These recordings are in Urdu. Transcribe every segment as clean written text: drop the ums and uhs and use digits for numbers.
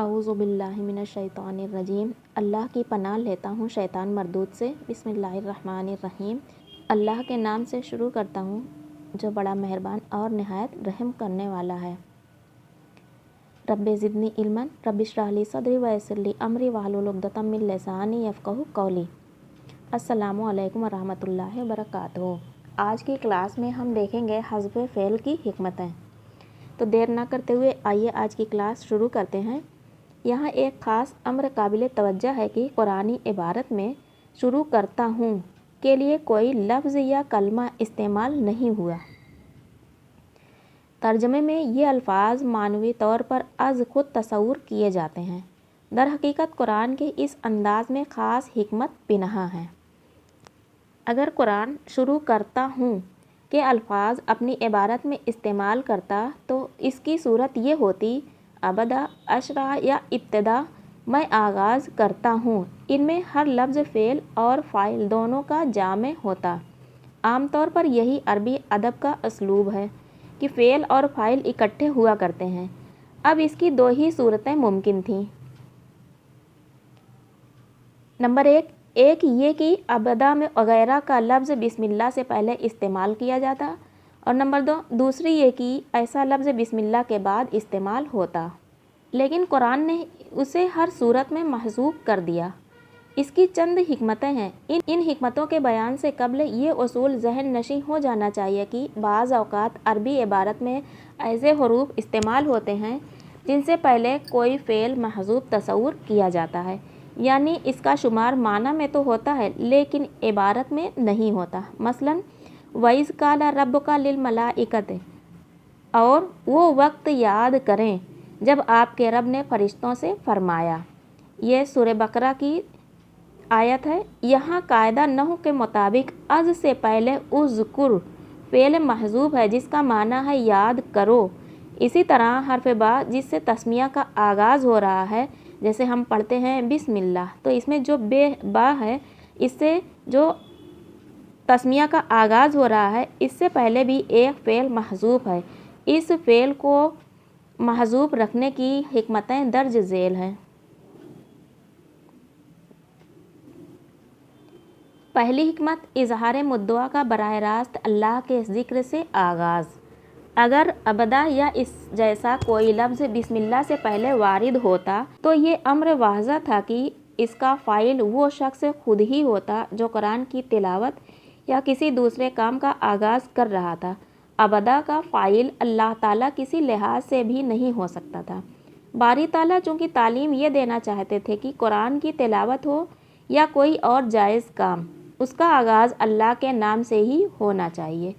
اعوذ باللہ من الشیطان الرجیم۔ اللہ کی پناہ لیتا ہوں شیطان مردود سے۔ بسم اللہ الرحمن الرحیم۔ اللہ کے نام سے شروع کرتا ہوں جو بڑا مہربان اور نہایت رحم کرنے والا ہے۔ رب زدنی علما رب اشرح لی صدری ویسر لی امری واحلل عقدۃ من لسانی یفقہوا قولی۔ السلام علیکم ورحمۃ اللہ وبرکاتہ۔ آج کی کلاس میں ہم دیکھیں گے حذف فعل کی حکمتیں۔ تو دیر نہ کرتے ہوئے آئیے آج کی کلاس شروع کرتے ہیں۔ یہاں ایک خاص امر قابل توجہ ہے کہ قرآنی عبارت میں شروع کرتا ہوں کے لیے کوئی لفظ یا کلمہ استعمال نہیں ہوا۔ ترجمے میں یہ الفاظ معنوی طور پر از خود تصور کیے جاتے ہیں۔ در حقیقت قرآن کے اس انداز میں خاص حکمت پنہاں ہے۔ اگر قرآن شروع کرتا ہوں کے الفاظ اپنی عبارت میں استعمال کرتا تو اس کی صورت یہ ہوتی: ابدا، اشرع یا ابتدا، میں آغاز کرتا ہوں۔ ان میں ہر لفظ فعل اور فاعل دونوں کا جامع ہوتا۔ عام طور پر یہی عربی ادب کا اسلوب ہے کہ فعل اور فاعل اکٹھے ہوا کرتے ہیں۔ اب اس کی دو ہی صورتیں ممکن تھیں۔ نمبر ایک یہ کہ ابدا میں وغیرہ کا لفظ بسم اللہ سے پہلے استعمال کیا جاتا، اور نمبر دوسری یہ کہ ایسا لفظ بسم اللہ کے بعد استعمال ہوتا۔ لیکن قرآن نے اسے ہر صورت میں محذوف کر دیا۔ اس کی چند حکمتیں ہیں۔ ان حکمتوں کے بیان سے قبل یہ اصول ذہن نشین ہو جانا چاہیے کہ بعض اوقات عربی عبارت میں ایسے حروف استعمال ہوتے ہیں جن سے پہلے کوئی فعل محذوف تصور کیا جاتا ہے، یعنی اس کا شمار معنی میں تو ہوتا ہے لیکن عبارت میں نہیں ہوتا۔ مثلاً وَإِذْ قَالَ رَبُّكَ لِلْمَلَائِكَةِ، اور وہ وقت یاد کریں جب آپ کے رب نے فرشتوں سے فرمایا۔ یہ سورہ بقرہ کی آیت ہے۔ یہاں قاعدہ نحو کے مطابق از سے پہلے اذکر فعل محذوف ہے جس کا معنی ہے یاد کرو۔ اسی طرح حرف با جس سے تسمیہ کا آغاز ہو رہا ہے، جیسے ہم پڑھتے ہیں بسم اللہ، تو اس میں جو با ہے اس سے جو تسمیہ کا آغاز ہو رہا ہے اس سے پہلے بھی ایک فعل محذوف ہے۔ اس فعل کو محذوف رکھنے کی حکمتیں درج ذیل ہیں۔ پہلی حکمت، اظہار مدعا کا براہ راست اللہ کے ذکر سے آغاز۔ اگر ابدا یا اس جیسا کوئی لفظ بسم اللہ سے پہلے وارد ہوتا تو یہ امر واضح تھا کہ اس کا فاعل وہ شخص خود ہی ہوتا جو قرآن کی تلاوت یا کسی دوسرے کام کا آغاز کر رہا تھا۔ ابدا کا فاعل اللہ تعالیٰ کسی لحاظ سے بھی نہیں ہو سکتا تھا۔ باری تعالیٰ چونکہ تعلیم یہ دینا چاہتے تھے کہ قرآن کی تلاوت ہو یا کوئی اور جائز کام، اس کا آغاز اللہ کے نام سے ہی ہونا چاہیے۔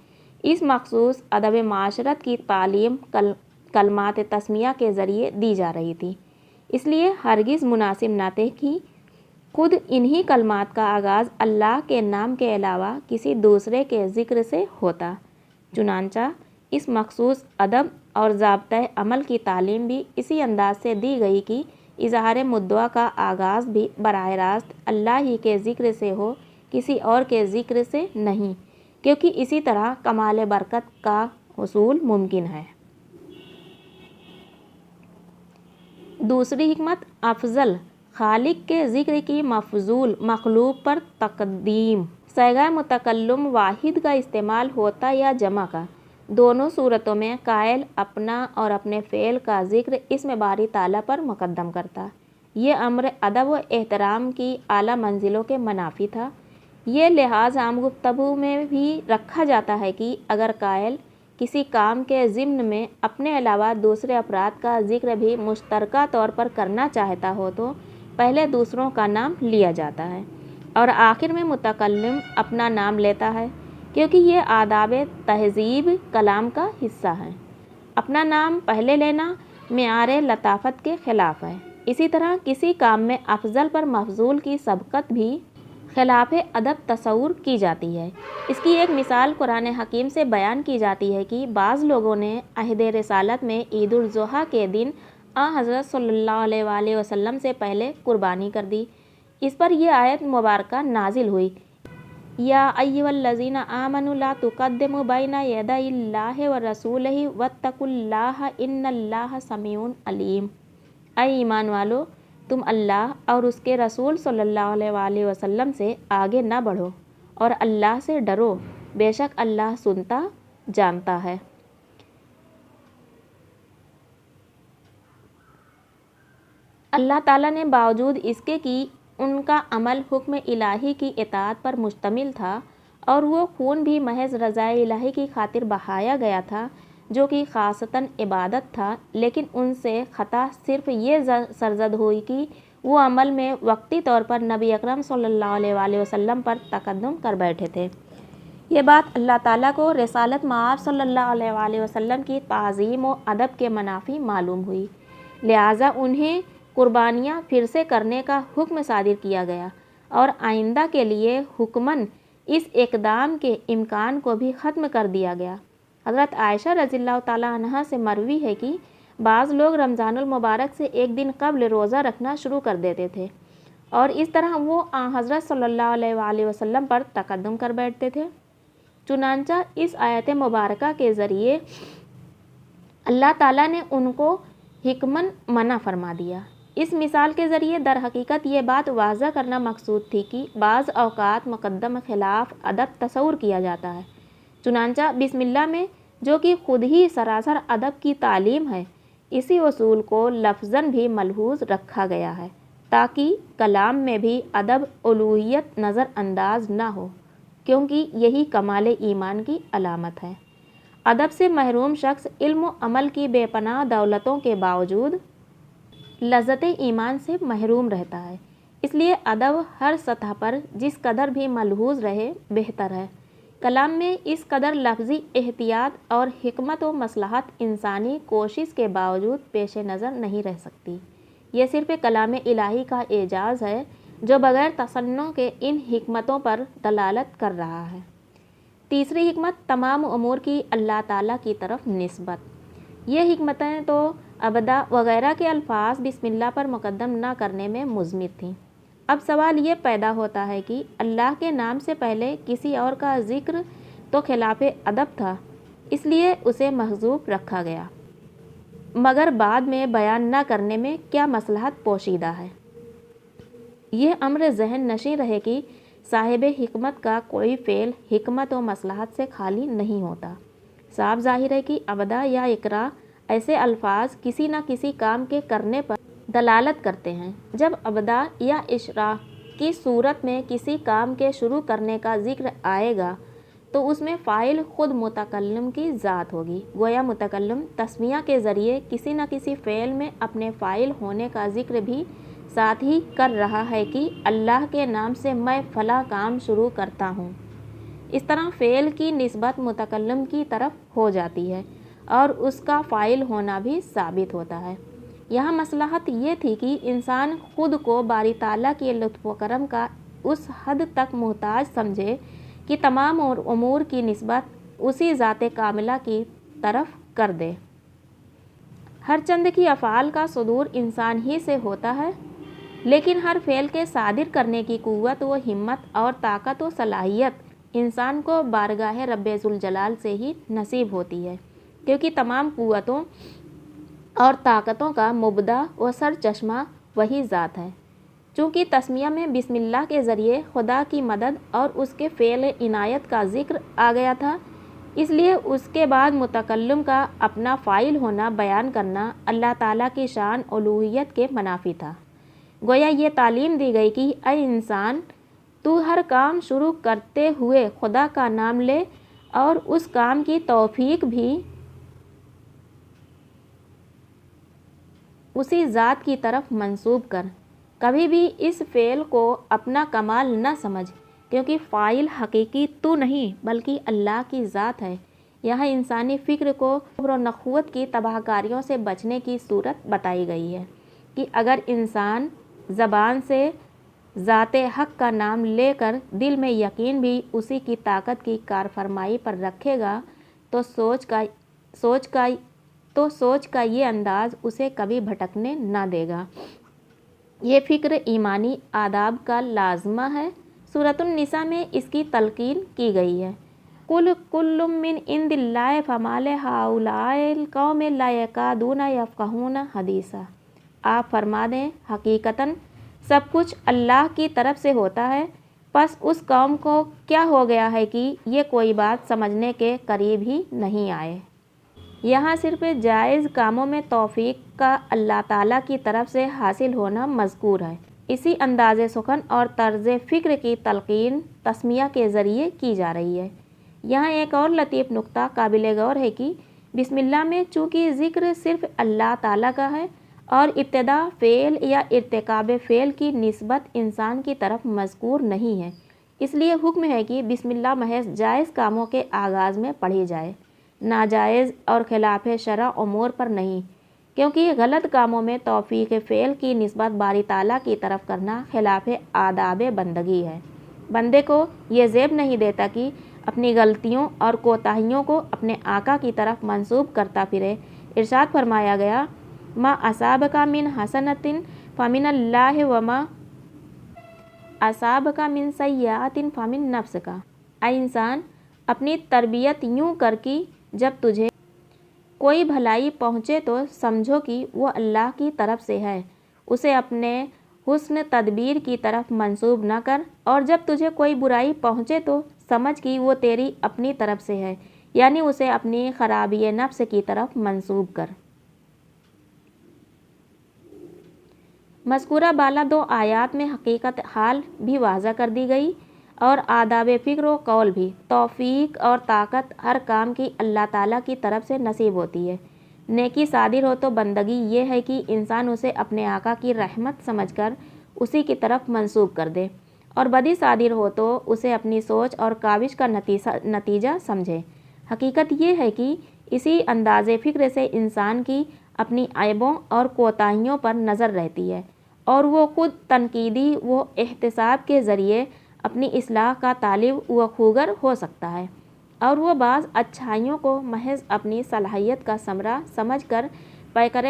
اس مخصوص ادب معاشرت کی تعلیم کلمات تسمیہ کے ذریعے دی جا رہی تھی، اس لیے ہرگز مناسب نہ تھے کہ خود انہی کلمات کا آغاز اللہ کے نام کے علاوہ کسی دوسرے کے ذکر سے ہوتا۔ چنانچہ اس مخصوص ادب اور ضابطۂ عمل کی تعلیم بھی اسی انداز سے دی گئی کہ اظہار مدعا کا آغاز بھی براہ راست اللہ ہی کے ذکر سے ہو، کسی اور کے ذکر سے نہیں، کیونکہ اسی طرح کمال برکت کا حصول ممکن ہے۔ دوسری حکمت، افضل، خالق کے ذکر کی مفضول مخلوق پر تقدیم۔ صیغہ متکلم واحد کا استعمال ہوتا یا جمع کا، دونوں صورتوں میں قائل اپنا اور اپنے فعل کا ذکر اسم باری تعالیٰ پر مقدم کرتا۔ یہ امر ادب و احترام کی اعلیٰ منزلوں کے منافی تھا۔ یہ لحاظ عام گفتگو میں بھی رکھا جاتا ہے کہ اگر قائل کسی کام کے ضمن میں اپنے علاوہ دوسرے افراد کا ذکر بھی مشترکہ طور پر کرنا چاہتا ہو تو پہلے دوسروں کا نام لیا جاتا ہے اور آخر میں متکلم اپنا نام لیتا ہے، کیونکہ یہ آداب تہذیب کلام کا حصہ ہے۔ اپنا نام پہلے لینا معیار لطافت کے خلاف ہے۔ اسی طرح کسی کام میں افضل پر مفضول کی سبقت بھی خلاف ادب تصور کی جاتی ہے۔ اس کی ایک مثال قرآن حکیم سے بیان کی جاتی ہے کہ بعض لوگوں نے عہد رسالت میں عید الاضحیٰ کے دن حضرت صلی اللہ علیہ وآلہ وسلم سے پہلے قربانی کر دی۔ اس پر یہ آیت مبارکہ نازل ہوئی: یا ایھا الذین آمنوا لا تقدموا بین یدی اللہ ورسولہ واتقوا اللہ ان اللہ سمیع علیم۔ اے ایمان والو، تم اللہ اور اس کے رسول صلی اللہ علیہ وسلم سے آگے نہ بڑھو اور اللہ سے ڈرو، بے شک اللہ سنتا جانتا ہے۔ اللہ تعالیٰ نے باوجود اس کے کہ ان کا عمل حکم الہی کی اطاعت پر مشتمل تھا اور وہ خون بھی محض رضا الہی کی خاطر بہایا گیا تھا جو کہ خاصتاً عبادت تھا، لیکن ان سے خطا صرف یہ سرزد ہوئی کہ وہ عمل میں وقتی طور پر نبی اکرم صلی اللہ علیہ وسلم پر تقدم کر بیٹھے تھے۔ یہ بات اللہ تعالیٰ کو رسالت مآب صلی اللہ علیہ وسلم کی تعظیم و ادب کے منافی معلوم ہوئی، لہٰذا انہیں قربانیاں پھر سے کرنے کا حکم صادر کیا گیا اور آئندہ کے لیے حکماً اس اقدام کے امکان کو بھی ختم کر دیا گیا۔ حضرت عائشہ رضی اللہ تعالیٰ عنہا سے مروی ہے کہ بعض لوگ رمضان المبارک سے ایک دن قبل روزہ رکھنا شروع کر دیتے تھے اور اس طرح وہ حضرت صلی اللہ علیہ وسلم پر تقدم کر بیٹھتے تھے۔ چنانچہ اس آیت مبارکہ کے ذریعے اللہ تعالیٰ نے ان کو حکماً منع فرما دیا۔ اس مثال کے ذریعے در حقیقت یہ بات واضح کرنا مقصود تھی کہ بعض اوقات مقدم خلاف ادب تصور کیا جاتا ہے، چنانچہ بسم اللہ میں جو کہ خود ہی سراسر ادب کی تعلیم ہے، اسی اصول کو لفظاً بھی ملحوظ رکھا گیا ہے تاکہ کلام میں بھی ادب الوہیت نظر انداز نہ ہو، کیونکہ یہی کمال ایمان کی علامت ہے۔ ادب سے محروم شخص علم و عمل کی بے پناہ دولتوں کے باوجود لذت ایمان سے محروم رہتا ہے، اس لیے ادب ہر سطح پر جس قدر بھی ملحوظ رہے بہتر ہے۔ کلام میں اس قدر لفظی احتیاط اور حکمت و مصلحت انسانی کوشش کے باوجود پیش نظر نہیں رہ سکتی۔ یہ صرف کلام الہی کا اعجاز ہے جو بغیر تصنع کے ان حکمتوں پر دلالت کر رہا ہے۔ تیسری حکمت تمام امور کی اللہ تعالیٰ کی طرف نسبت۔ یہ حکمتیں تو ابدا وغیرہ کے الفاظ بسم اللہ پر مقدم نہ کرنے میں مضمر تھیں۔ اب سوال یہ پیدا ہوتا ہے کہ اللہ کے نام سے پہلے کسی اور کا ذکر تو خلاف ادب تھا، اس لیے اسے محذوف رکھا گیا، مگر بعد میں بیان نہ کرنے میں کیا مصلحت پوشیدہ ہے؟ یہ امر ذہن نشین رہے کہ صاحب حکمت کا کوئی فعل حکمت و مصلحت سے خالی نہیں ہوتا۔ صاف ظاہر ہے کہ ابدا یا اقرا ایسے الفاظ کسی نہ کسی کام کے کرنے پر دلالت کرتے ہیں۔ جب ابدا یا اشراع کی صورت میں کسی کام کے شروع کرنے کا ذکر آئے گا تو اس میں فاعل خود متکلم کی ذات ہوگی، گویا متکلم تسمیہ کے ذریعے کسی نہ کسی فعل میں اپنے فاعل ہونے کا ذکر بھی ساتھ ہی کر رہا ہے کہ اللہ کے نام سے میں فلاں کام شروع کرتا ہوں۔ اس طرح فعل کی نسبت متکلم کی طرف ہو جاتی ہے اور اس کا فاعل ہونا بھی ثابت ہوتا ہے۔ یہاں مصلحت یہ تھی کہ انسان خود کو باری تعالیٰ کے لطف و کرم کا اس حد تک محتاج سمجھے کہ تمام امور کی نسبت اسی ذات کاملہ کی طرف کر دے۔ ہر چند کی افعال کا صدور انسان ہی سے ہوتا ہے، لیکن ہر فعل کے صادر کرنے کی قوت و ہمت اور طاقت و صلاحیت انسان کو بارگاہ رب ذوالجلال سے ہی نصیب ہوتی ہے، کیونکہ تمام قوتوں اور طاقتوں کا مبدع و سرچشمہ وہی ذات ہے۔ چونکہ تسمیہ میں بسم اللہ کے ذریعے خدا کی مدد اور اس کے فعل عنایت کا ذکر آ گیا تھا، اس لیے اس کے بعد متکلم کا اپنا فاعل ہونا بیان کرنا اللہ تعالیٰ کی شان الوہیت کے منافی تھا۔ گویا یہ تعلیم دی گئی کہ اے انسان، تو ہر کام شروع کرتے ہوئے خدا کا نام لے اور اس کام کی توفیق بھی اسی ذات کی طرف منسوب کر۔ کبھی بھی اس فعل کو اپنا کمال نہ سمجھ، کیونکہ فاعل حقیقی تو نہیں بلکہ اللہ کی ذات ہے۔ یہاں انسانی فکر کو کفر و نخوت کی تباہ کاریوں سے بچنے کی صورت بتائی گئی ہے کہ اگر انسان زبان سے ذات حق کا نام لے کر دل میں یقین بھی اسی کی طاقت کی کارفرمائی پر رکھے گا تو سوچ کا یہ انداز اسے کبھی بھٹکنے نہ دے گا۔ یہ فکر ایمانی آداب کا لازمہ ہے۔ سورۃ النساء میں اس کی تلقین کی گئی ہے۔ قُلْ كُلٌّ مِّنْ عِندِ اللَّهِ فَمَا لِهَٰؤُلَاءِ الْقَوْمِ لَا يَكَادُونَ يَفْقَهُونَ حَدِيثًا۔ آپ فرما دیں حقیقتاً سب کچھ اللہ کی طرف سے ہوتا ہے، پس اس قوم کو کیا ہو گیا ہے کہ یہ کوئی بات سمجھنے کے قریب ہی نہیں آئے۔ یہاں صرف جائز کاموں میں توفیق کا اللہ تعالیٰ کی طرف سے حاصل ہونا مذکور ہے۔ اسی انداز سخن اور طرز فکر کی تلقین تسمیہ کے ذریعے کی جا رہی ہے۔ یہاں ایک اور لطیف نکتہ قابل غور ہے کہ بسم اللہ میں چونکہ ذکر صرف اللہ تعالیٰ کا ہے اور ابتدا فعل یا ارتکاب فعل کی نسبت انسان کی طرف مذکور نہیں ہے، اس لیے حکم ہے کہ بسم اللہ محض جائز کاموں کے آغاز میں پڑھی جائے، ناجائز اور خلاف شرع امور پر نہیں، کیونکہ غلط کاموں میں توفیق فعل کی نسبت باری تعالیٰ کی طرف کرنا خلاف آداب بندگی ہے۔ بندے کو یہ زیب نہیں دیتا کہ اپنی غلطیوں اور کوتاہیوں کو اپنے آقا کی طرف منسوب کرتا پھرے۔ ارشاد فرمایا گیا، ما اصابک من حسنۃ فمن اللہ وما اصابک من سیئۃ فمن نفسک۔ اے انسان، اپنی تربیت یوں کر کہ جب تجھے کوئی بھلائی پہنچے تو سمجھو کہ وہ اللہ کی طرف سے ہے، اسے اپنے حسن تدبیر کی طرف منسوب نہ کر، اور جب تجھے کوئی برائی پہنچے تو سمجھ کہ وہ تیری اپنی طرف سے ہے، یعنی اسے اپنی خرابی نفس کی طرف منسوب کر۔ مذکورہ بالا دو آیات میں حقیقت حال بھی واضح کر دی گئی اور آداب فکر و قول بھی۔ توفیق اور طاقت ہر کام کی اللہ تعالیٰ کی طرف سے نصیب ہوتی ہے۔ نیکی صادر ہو تو بندگی یہ ہے کہ انسان اسے اپنے آقا کی رحمت سمجھ کر اسی کی طرف منسوب کر دے، اور بدی صادر ہو تو اسے اپنی سوچ اور کاوش کا نتیجہ سمجھے۔ حقیقت یہ ہے کہ اسی انداز فکر سے انسان کی اپنی عیبوں اور کوتاہیوں پر نظر رہتی ہے اور وہ خود تنقیدی و احتساب کے ذریعے اپنی اصلاح کا طالب و خوگر ہو سکتا ہے، اور وہ بعض اچھائیوں کو محض اپنی صلاحیت کا ثمرہ سمجھ کر پیکر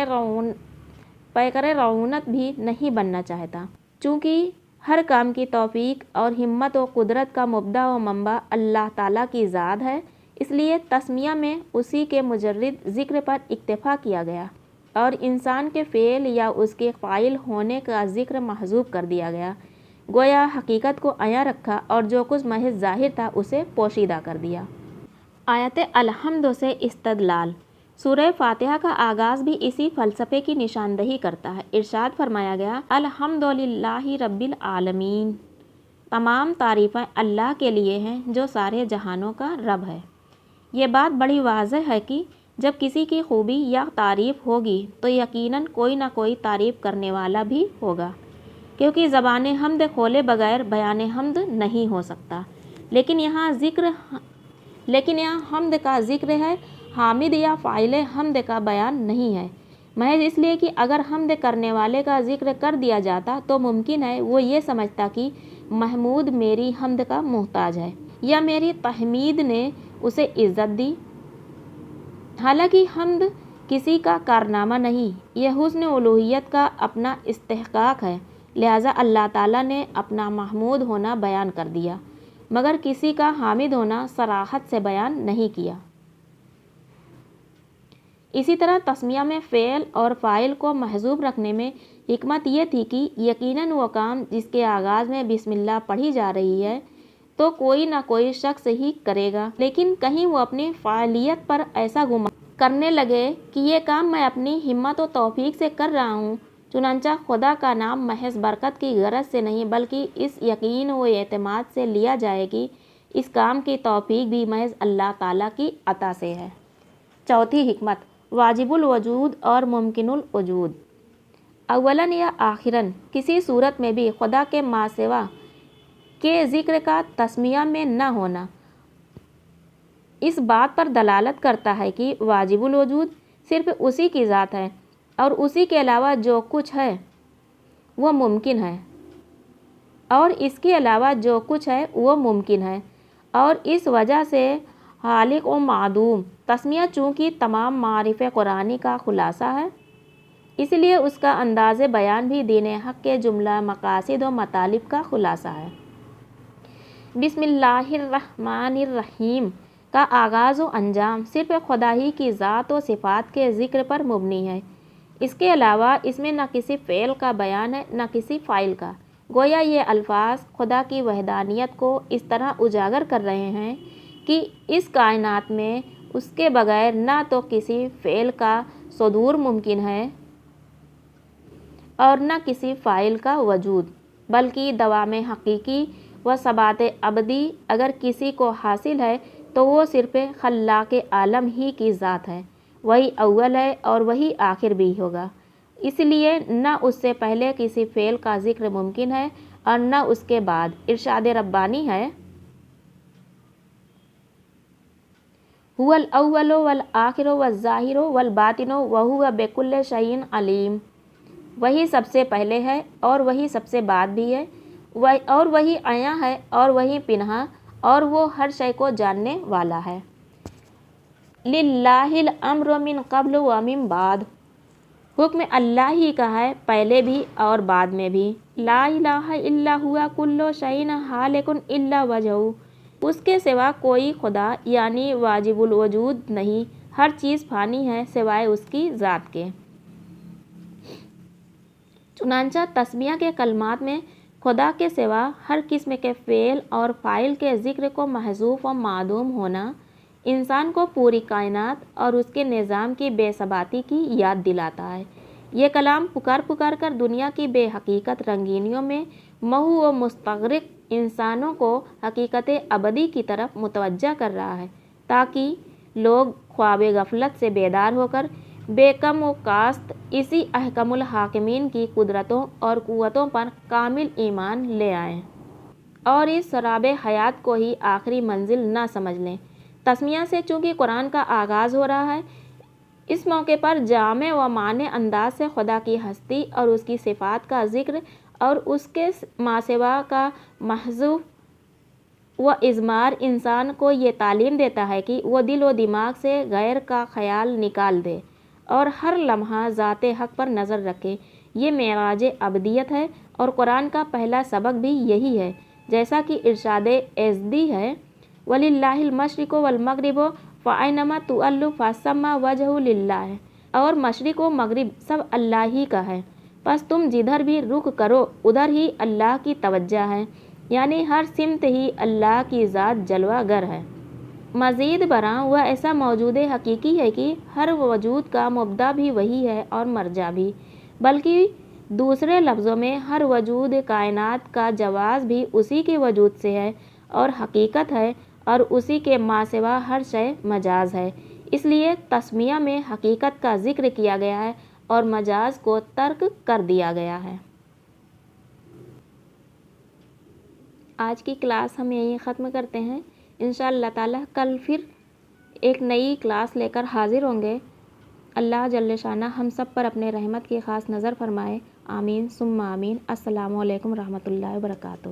رعونت بھی نہیں بننا چاہتا۔ چونکہ ہر کام کی توفیق اور ہمت و قدرت کا مبدا و منبع اللہ تعالیٰ کی ذات ہے، اس لیے تسمیہ میں اسی کے مجرد ذکر پر اکتفا کیا گیا اور انسان کے فعل یا اس کے فاعل ہونے کا ذکر محذوف کر دیا گیا، گویا حقیقت کو عیاں رکھا اور جو کچھ محض ظاہر تھا اسے پوشیدہ کر دیا۔ آیت الحمد سے استدلال۔ سورہ فاتحہ کا آغاز بھی اسی فلسفے کی نشاندہی کرتا ہے۔ ارشاد فرمایا گیا، الحمدللہ رب العالمین، تمام تعریفیں اللہ کے لیے ہیں جو سارے جہانوں کا رب ہے۔ یہ بات بڑی واضح ہے کہ جب کسی کی خوبی یا تعریف ہوگی تو یقیناً کوئی نہ کوئی تعریف کرنے والا بھی ہوگا، کیونکہ زبان حمد کھولے بغیر بیان حمد نہیں ہو سکتا۔ لیکن یہاں حمد کا ذکر ہے، حامد یا فاعل حمد کا بیان نہیں ہے، محض اس لیے کہ اگر حمد کرنے والے کا ذکر کر دیا جاتا تو ممکن ہے وہ یہ سمجھتا کہ محمود میری حمد کا محتاج ہے یا میری تحمید نے اسے عزت دی، حالانکہ حمد کسی کا کارنامہ نہیں، یہ حسن الوہیت کا اپنا استحقاق ہے، لہٰذا اللہ تعالیٰ نے اپنا محمود ہونا بیان کر دیا مگر کسی کا حامد ہونا صراحت سے بیان نہیں کیا۔ اسی طرح تسمیہ میں فعل اور فاعل کو محذوف رکھنے میں حکمت یہ تھی کہ یقیناً وہ کام جس کے آغاز میں بسم اللہ پڑھی جا رہی ہے تو کوئی نہ کوئی شخص ہی کرے گا، لیکن کہیں وہ اپنی فاعلیت پر ایسا گمان کرنے لگے کہ یہ کام میں اپنی ہمت و توفیق سے کر رہا ہوں، چنانچہ خدا کا نام محض برکت کی غرض سے نہیں بلکہ اس یقین و اعتماد سے لیا جائے کہ اس کام کی توفیق بھی محض اللہ تعالیٰ کی عطا سے ہے۔ چوتھی حکمت، واجب الوجود اور ممکن الوجود۔ اولاً یا آخراً کسی صورت میں بھی خدا کے ما سوا کے ذکر کا تسمیہ میں نہ ہونا اس بات پر دلالت کرتا ہے کہ واجب الوجود صرف اسی کی ذات ہے اور اسی کے علاوہ جو کچھ ہے وہ ممکن ہے، اور اس کے علاوہ جو کچھ ہے وہ ممکن ہے، اور اس وجہ سے خالق و معدوم۔ تسمیہ چونکہ تمام معارف قرآنی کا خلاصہ ہے، اس لیے اس کا انداز بیان بھی دین حق کے جملہ مقاصد و مطالب کا خلاصہ ہے۔ بسم اللہ الرحمن الرحیم کا آغاز و انجام صرف خدا ہی کی ذات و صفات کے ذکر پر مبنی ہے، اس کے علاوہ اس میں نہ کسی فعل کا بیان ہے نہ کسی فاعل کا۔ گویا یہ الفاظ خدا کی وحدانیت کو اس طرح اجاگر کر رہے ہیں کہ اس کائنات میں اس کے بغیر نہ تو کسی فعل کا صدور ممکن ہے اور نہ کسی فاعل کا وجود، بلکہ دوام حقیقی و ثبات ابدی اگر کسی کو حاصل ہے تو وہ صرف خلاق عالم ہی کی ذات ہے۔ وہی اول ہے اور وہی آخر بھی ہوگا، اس لیے نہ اس سے پہلے کسی فعل کا ذکر ممکن ہے اور نہ اس کے بعد۔ ارشاد ربانی ہے، هو الاول والآخر والظاہر والباطن وهو بكل شيء علیم۔ وہی سب سے پہلے ہے اور وہی سب سے بعد بھی ہے، اور وہی عیاں ہے اور وہی پنہاں، اور وہ ہر شے کو جاننے والا ہے۔ للہ الامر من قبل ومن بعد۔ حکم اللہ ہی کا ہے، پہلے بھی اور بعد میں بھی۔ لا الہ الا هو کل شیء ہالک الا وجہہ۔ اس کے سوا کوئی خدا یعنی واجب الوجود نہیں، ہر چیز فانی ہے سوائے اس کی ذات کے۔ چنانچہ تسمیہ کے کلمات میں خدا کے سوا ہر قسم کے فعل اور فاعل کے ذکر کو محذوف و معدوم ہونا انسان کو پوری کائنات اور اس کے نظام کی بے ثباتی کی یاد دلاتا ہے۔ یہ کلام پکار پکار کر دنیا کی بے حقیقت رنگینیوں میں محو و مستغرق انسانوں کو حقیقت ابدی کی طرف متوجہ کر رہا ہے، تاکہ لوگ خواب غفلت سے بیدار ہو کر بے کم و کاست اسی احکم الحاکمین کی قدرتوں اور قوتوں پر کامل ایمان لے آئیں اور اس سراب حیات کو ہی آخری منزل نہ سمجھ لیں۔ تسمیہ سے چونکہ قرآن کا آغاز ہو رہا ہے، اس موقع پر جامع و مانع انداز سے خدا کی ہستی اور اس کی صفات کا ذکر اور اس کے ماسوا کا محض و اضمار انسان کو یہ تعلیم دیتا ہے کہ وہ دل و دماغ سے غیر کا خیال نکال دے اور ہر لمحہ ذات حق پر نظر رکھے۔ یہ معراج ابدیت ہے اور قرآن کا پہلا سبق بھی یہی ہے، جیسا کہ ارشاد ایزدی ہے، وَلِلَّهِ الْمَشْرِقُ وَالْمَغْرِبُ فَأَيْنَمَا تُوَلُّوا فَثَمَّ وَجْهُ لِلَّهِ۔ اور مشرق و مغرب سب اللہ ہی کا ہے، پس تم جدھر بھی رخ کرو ادھر ہی اللہ کی توجہ ہے، یعنی ہر سمت ہی اللہ کی ذات جلوہ گر ہے۔ مزید برآں وہ ایسا موجود حقیقی ہے کہ ہر وجود کا مبدا بھی وہی ہے اور مرجع بھی، بلکہ دوسرے لفظوں میں ہر وجود کائنات کا جواز بھی اسی کے وجود سے ہے اور حقیقت ہے، اور اسی کے ماں سوا ہر شے مجاز ہے۔ اس لیے تسمیہ میں حقیقت کا ذکر کیا گیا ہے اور مجاز کو ترک کر دیا گیا ہے۔ آج کی کلاس ہم یہیں ختم کرتے ہیں۔ انشاءاللہ تعالی کل پھر ایک نئی کلاس لے کر حاضر ہوں گے۔ اللہ جل شانہ ہم سب پر اپنے رحمت کی خاص نظر فرمائے، آمین ثم آمین۔ السلام علیکم ورحمۃ اللہ وبرکاتہ۔